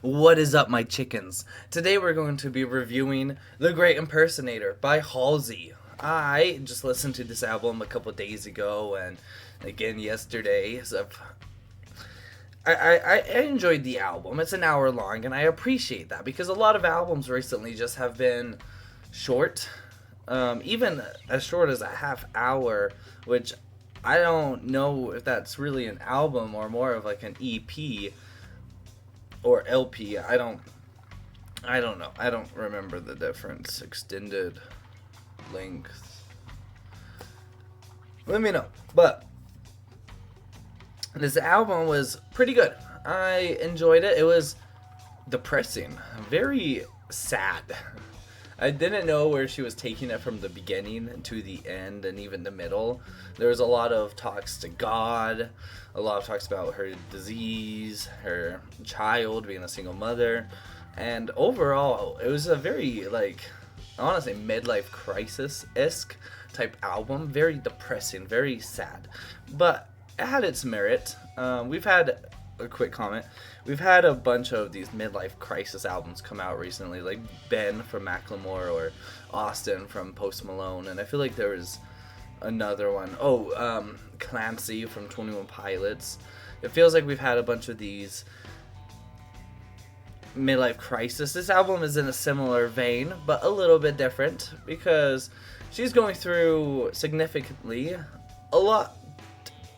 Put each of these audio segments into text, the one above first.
What is up, my chickens? Today we're going to be reviewing The Great Impersonator by Halsey. I just listened to this album a couple days ago and again yesterday. So I enjoyed the album. It's an hour long and I appreciate that because a lot of albums recently just have been short. Even as short as a half hour, which I don't know if that's really an album or more of like an EP or LP. I don't know. I don't remember the difference. Extended length. Let me know. But this album was pretty good. I enjoyed it. It was depressing, very sad. I didn't know where she was taking it from the beginning to the end and even the middle. There was a lot of talks to God, a lot of talks about her disease, her child being a single mother, and overall, it was a very, I want to say midlife crisis-esque type album. Very depressing, very sad. But it had its merit. We've had a quick comment. We've had a bunch of these midlife crisis albums come out recently, like Ben from Macklemore or Austin from Post Malone, and I feel like there was another one. Clancy from 21 Pilots. It feels like we've had a bunch of these midlife crisis. This album is in a similar vein, but a little bit different because she's going through significantly a lot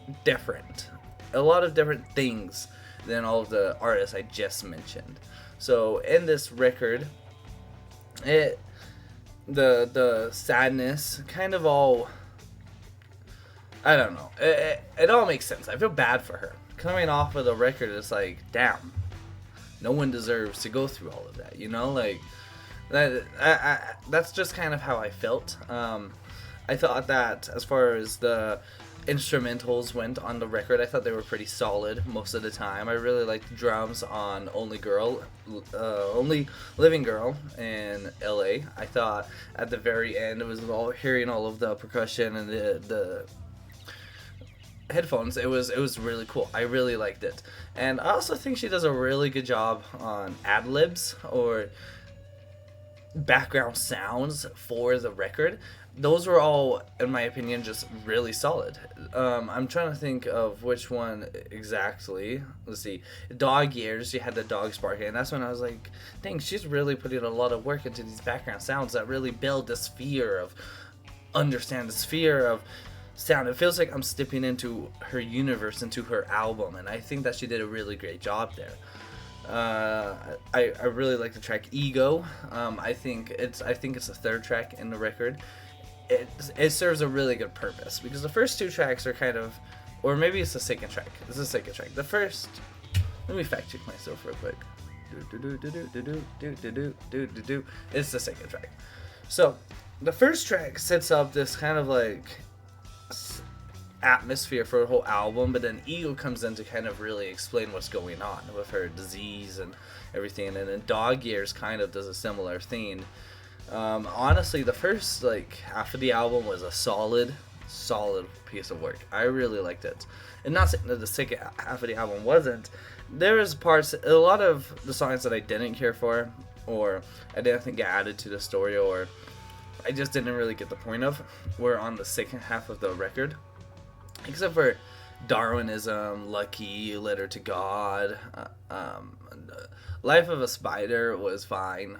of different things than all of the artists I just mentioned. So in this record, the sadness kind of all, I don't know, it all makes sense. I feel bad for her. Coming off of the record, it's like, damn, no one deserves to go through all of that, you know? Like, that's just kind of how I felt. I thought that as far as the instrumentals went on the record, I thought they were pretty solid most of the time. I really liked the drums on Only Living Girl in LA. I thought at the very end it was all hearing all of the percussion and the headphones. It was really cool. I really liked it. And I also think she does a really good job on ad-libs or background sounds for the record. Those were all, in my opinion, just really solid. I'm trying to think of which one exactly. Let's see. Dog Years, she had the dogs barking, and that's when I was like, dang, she's really putting a lot of work into these background sounds that really build this sphere of sound. It feels like I'm stepping into her universe, into her album, and I think that she did a really great job there. I really like the track Ego. I think it's the third track in the record. It serves a really good purpose because the first two tracks are kind of, or maybe it's the second track. It's the second track. The first, let me fact check myself real quick. It's the second track. So the first track sets up this kind of like atmosphere for the whole album, but then Ego comes in to kind of really explain what's going on with her disease and everything, and then Dog Years kind of does a similar thing. Honestly, the first half of the album was a solid piece of work. I really liked it, and not saying that the second half of the album wasn't. There was parts, a lot of the songs that I didn't care for, or I didn't think added to the story, or I just didn't really get the point of, were on the second half of the record. Except for Darwinism, Lucky, Letter to God, Life of a Spider was fine,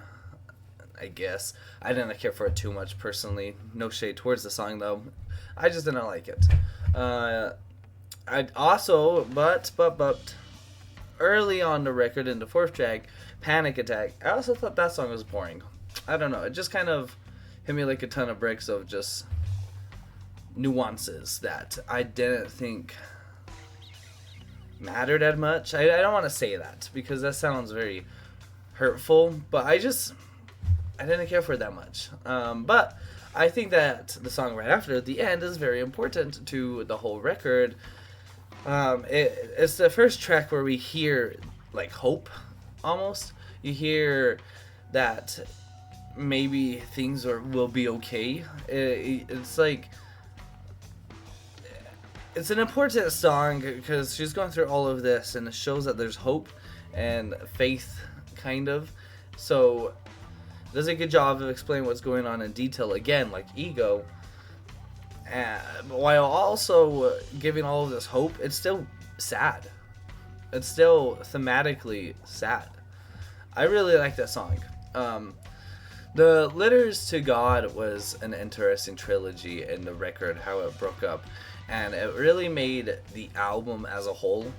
I guess. I didn't care for it too much personally. No shade towards the song though. I just didn't like it. I also, but early on the record in the fourth track, Panic Attack, I also thought that song was boring. I don't know. It just kind of hit me like a ton of bricks of just nuances that I didn't think mattered as much. I don't want to say that because that sounds very hurtful, but I didn't care for it that much. But I think that the song right after, the end, is very important to the whole record. It's the first track where we hear like hope, almost. You hear that maybe things will be okay. It's like, it's an important song because she's going through all of this, and it shows that there's hope and faith kind of. So does a good job of explaining what's going on in detail, again, like Ego, while also giving all of this hope. It's still sad. It's still thematically sad. I really like that song. The Letters to God was an interesting trilogy in the record, how it broke up, and it really made the album as a whole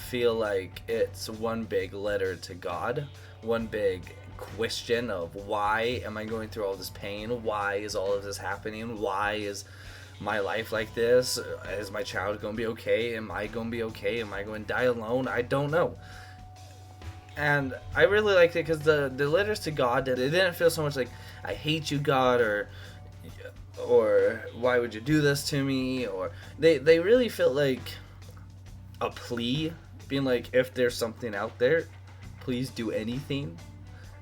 feel like it's one big letter to God, one big question of why am I going through all this pain? Why is all of this happening? Why is my life like this? Is my child going to be okay? Am I going to be okay? Am I going to die alone? I don't know. And I really liked it because the letters to God, it didn't feel so much like I hate you, God, or why would you do this to me, or they really felt like a plea, being like, if there's something out there, please do anything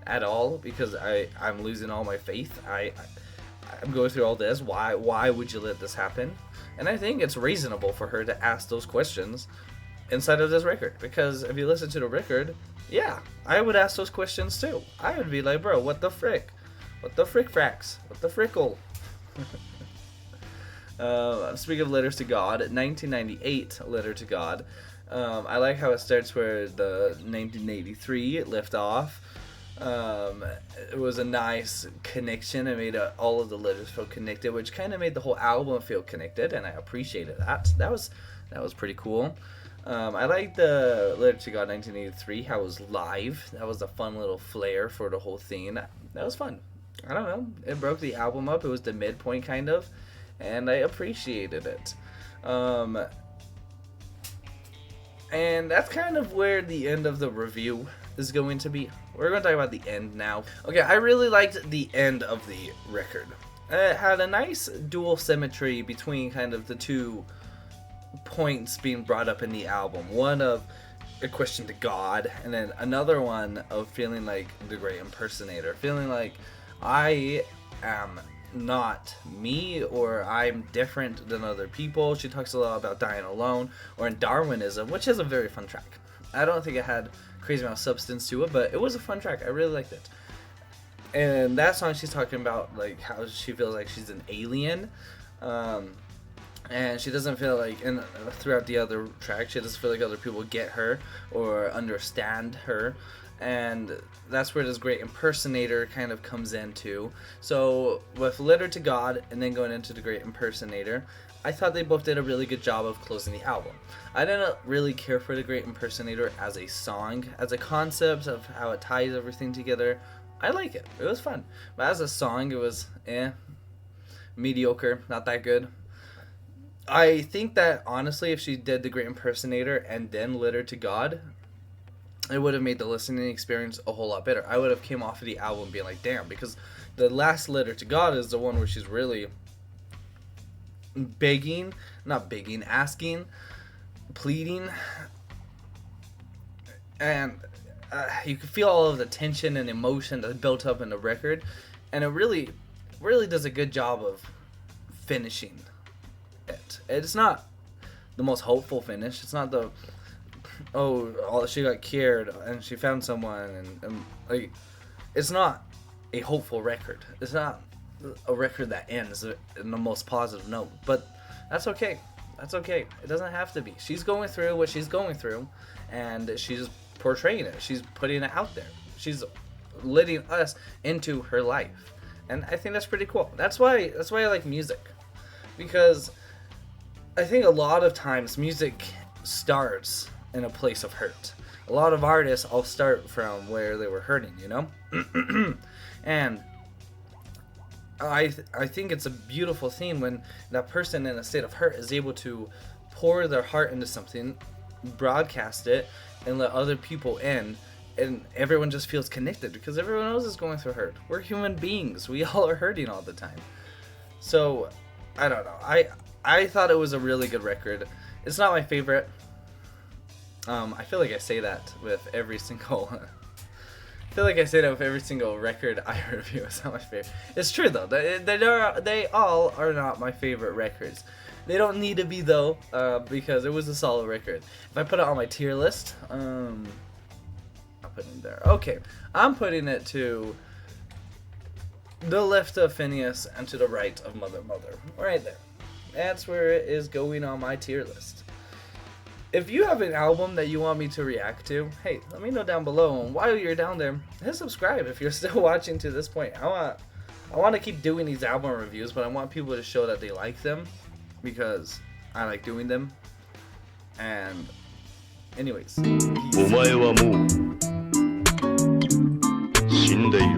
at all, because I'm losing all my faith. I'm going through all this. Why would you let this happen? And I think it's reasonable for her to ask those questions inside of this record, because if you listen to the record, yeah, I would ask those questions too. I would be like, bro, what the frick? What the frick fracks? What the frickle? Speaking of Letters to God, 1998 Letter to God. I like how it starts where the 1983 left off. It was a nice connection. It made all of the letters feel connected, which kind of made the whole album feel connected, and I appreciated that. That was pretty cool. I liked the Letter to God 1983, how it was live. That was a fun little flair for the whole thing. That was fun. I don't know. It broke the album up. It was the midpoint, kind of, and I appreciated it. And that's kind of where the end of the review is going to be. We're going to talk about the end now. Okay, I really liked the end of the record. It had a nice dual symmetry between kind of the two points being brought up in the album. One of a question to God, and then another one of feeling like the great impersonator. Feeling like I am not me, or I'm different than other people. She talks a lot about dying alone, or in Darwinism, which is a very fun track. I don't think it had crazy amount of substance to it, but it was a fun track. I really liked it. And that song, she's talking about like how she feels like she's an alien, and she doesn't feel like, and throughout the other track, she doesn't feel like other people get her or understand her. And that's where this great impersonator kind of comes into. So with Letter to God and then going into the great impersonator, I thought they both did a really good job of closing the album. I didn't really care for the great impersonator as a song, as a concept of how it ties everything together. I like it. It was fun. But as a song, it was mediocre, not that good. I think that honestly, if she did the great impersonator and then Letter to God, it would have made the listening experience a whole lot better. I would have came off of the album being like, damn, because the last Letter to God is the one where she's really asking, pleading, and you can feel all of the tension and emotion that's built up in the record, and it really does a good job of finishing it. It's not the most hopeful finish. It's not the she got cured and she found someone, and like, it's not a hopeful record. It's not a record that ends in the most positive note, but that's okay. That's okay. It doesn't have to be. She's going through what she's going through, and she's portraying it. She's putting it out there. She's letting us into her life, and I think that's pretty cool. That's why I like music, because I think a lot of times music starts in a place of hurt. A lot of artists all start from where they were hurting, you know? And I think it's a beautiful thing when that person in a state of hurt is able to pour their heart into something, broadcast it, and let other people in, and everyone just feels connected, because everyone else is going through hurt. We're human beings. We all are hurting all the time. So, I don't know. I thought it was a really good record. It's not my favorite. I feel like I say that with every single... I feel like I say that with every single record I review. It's not my favorite. It's true, though. They all are not my favorite records. They don't need to be, though, because it was a solid record. If I put it on my tier list, I'll putting there? Okay, I'm putting it to the left of Phineas and to the right of Mother Mother. Right there. That's where it is going on my tier list. If you have an album that you want me to react to, hey, let me know down below. And while you're down there, hit subscribe if you're still watching to this point. I want to keep doing these album reviews, but I want people to show that they like them because I like doing them. And anyways, peace. お前はもう死んでいる。